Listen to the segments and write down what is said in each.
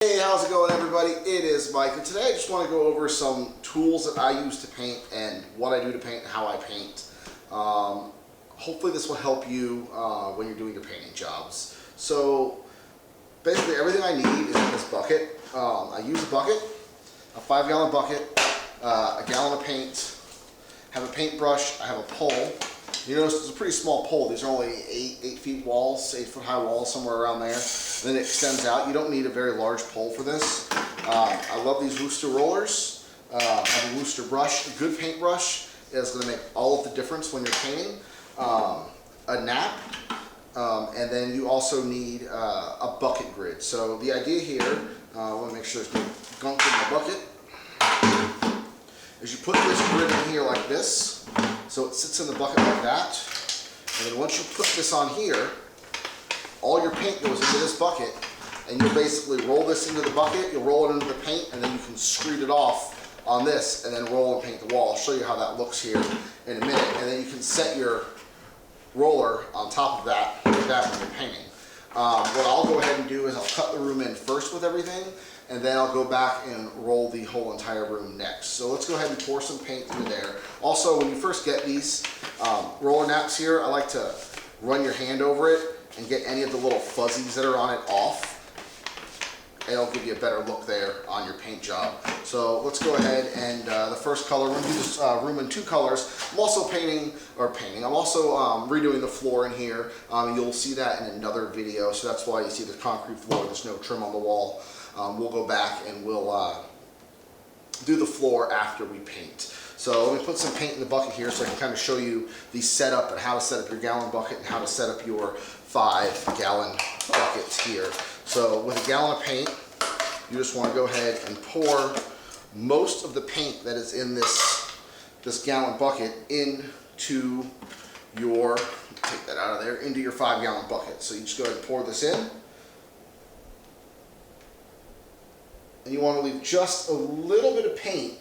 Hey, how's it going, everybody? It is Mike, and today I just want to go over some tools that I use to paint and what I do to paint and how I paint. Hopefully this will help you when you're doing your painting jobs. So basically everything I need is in this bucket. I use a bucket, a 5-gallon bucket, a gallon of paint, have a paintbrush, I have a pole. You notice it's a pretty small pole. These are only 8 feet walls, 8 foot high walls, somewhere around there. Then it extends out. You don't need a very large pole for this. I love these Wooster rollers. I have a Wooster brush. A good paintbrush is going to make all of the difference when you're painting. A nap, and then you also need a bucket grid. So the idea here, I want to make sure there's no gunk in my bucket, is you put this grid in here like this. So it sits in the bucket like that, and then once you put this on here, all your paint goes into this bucket, and you'll basically roll this into the bucket, you'll roll it into the paint, and then you can screed it off on this, and then roll and paint the wall. I'll show you how that looks here in a minute, and then you can set your roller on top of that, like that when you're painting. What I'll go ahead and do is I'll cut the room in first with everything, and then I'll go back and roll the whole entire room next. So let's go ahead and pour some paint through there. Also, when you first get these roller naps here, I like to run your hand over it and get any of the little fuzzies that are on it off. It'll give you a better look there on your paint job. So let's go ahead and the first color, we're gonna do this room in 2 colors. I'm also I'm also redoing the floor in here. You'll see that in another video, so that's why you see the concrete floor, there's no trim on the wall. We'll go back and we'll do the floor after we paint. So let me put some paint in the bucket here so I can kind of show you the setup and how to set up your gallon bucket and how to set up your 5-gallon buckets here. So with a gallon of paint, you just want to go ahead and pour most of the paint that is in this gallon bucket into your, take that out of there, into your 5-gallon bucket. So you just go ahead and pour this in. And you want to leave just a little bit of paint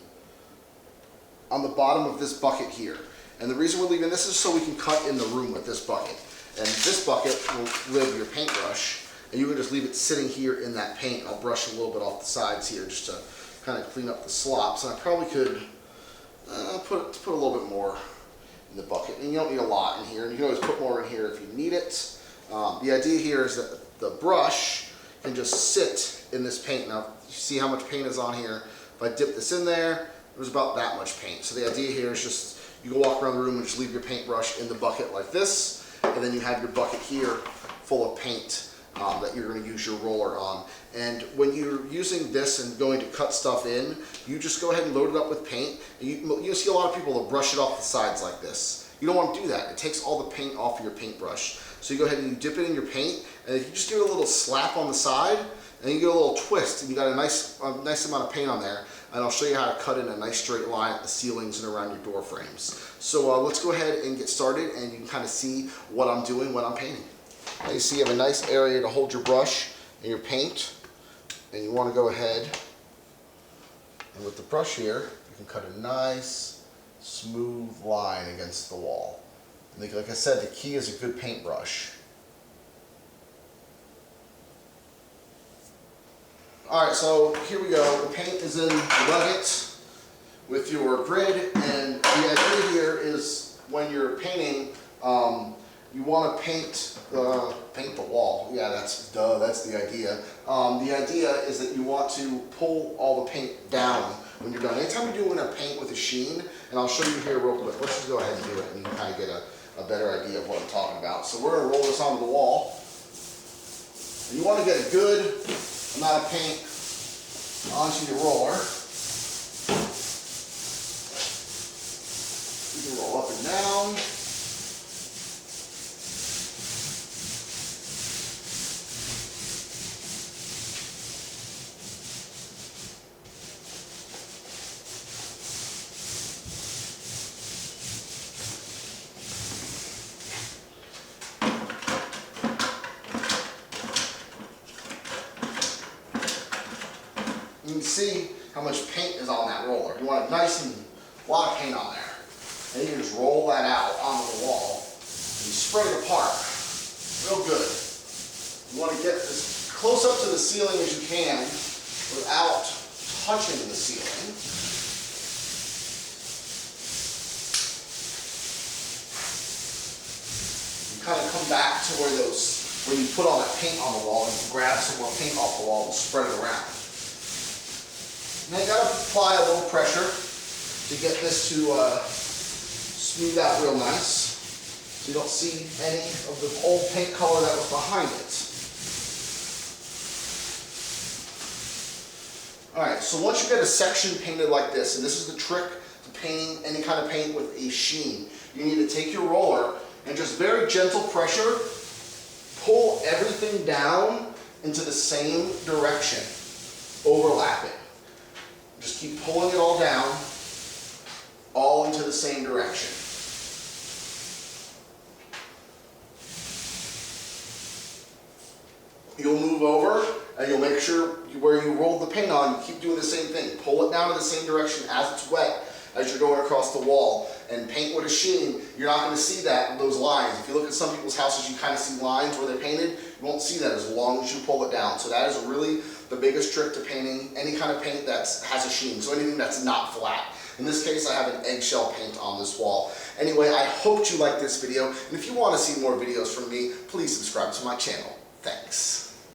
on the bottom of this bucket here. And the reason we're leaving this is so we can cut in the room with this bucket. And this bucket will live your paintbrush, and you can just leave it sitting here in that paint. I'll brush a little bit off the sides here just to kind of clean up the slops. And I probably could put a little bit more in the bucket. And you don't need a lot in here, and you can always put more in here if you need it. The idea here is that the brush can just sit in this paint. Now, you see how much paint is on here? If I dip this in there, there's about that much paint. So the idea here is just, you can walk around the room and just leave your paintbrush in the bucket like this, and then you have your bucket here full of paint that you're going to use your roller on. And when you're using this and going to cut stuff in, you just go ahead and load it up with paint. You see a lot of people that brush it off the sides like this. You don't want to do that. It takes all the paint off of your paintbrush. So you go ahead and you dip it in your paint, and if you just give it a little slap on the side, and you get a little twist, and you got a nice amount of paint on there, and I'll show you how to cut in a nice straight line at the ceilings and around your door frames. So let's go ahead and get started, and you can kind of see what I'm doing when I'm painting. Now you see you have a nice area to hold your brush and your paint, and you want to go ahead, and with the brush here, you can cut a nice smooth line against the wall. And like I said, the key is a good paintbrush. Alright, so here we go. The paint is in the bucket with your grid, and the idea here is when you're painting, you want to paint the wall. Yeah, that's the idea. The idea is that you want to pull all the paint down when you're done. Anytime you're doing a paint with a sheen, and I'll show you here real quick. Let's just go ahead and do it, and you can kind of get a better idea of what I'm talking about. So we're going to roll this onto the wall. And you want to get a good amount of paint onto your roller. You can roll up and down. You can see how much paint is on that roller. You want it nice and a lot of paint on there. And you can just roll that out onto the wall and you spread it apart real good. You want to get as close up to the ceiling as you can touching the ceiling. You kind of come back to where you put all that paint on the wall, and you grab some more paint off the wall and spread it around. Now you got to apply a little pressure to get this to smooth out real nice, so you don't see any of the old paint color that was behind it. Alright, so once you get a section painted like this, and this is the trick to painting any kind of paint with a sheen, you need to take your roller and just very gentle pressure, pull everything down into the same direction, overlap it. Just keep pulling it all down, all into the same direction. You'll move over and you'll make sure where you rolled the paint on, you keep doing the same thing. Pull it down in the same direction as it's wet, as you're going across the wall. And paint with a sheen, you're not going to see those lines. If you look at some people's houses, you kind of see lines where they're painted. You won't see that as long as you pull it down. So that is really the biggest trick to painting any kind of paint that has a sheen. So anything that's not flat. In this case, I have an eggshell paint on this wall. Anyway, I hope you liked this video. And if you want to see more videos from me, please subscribe to my channel. Thanks.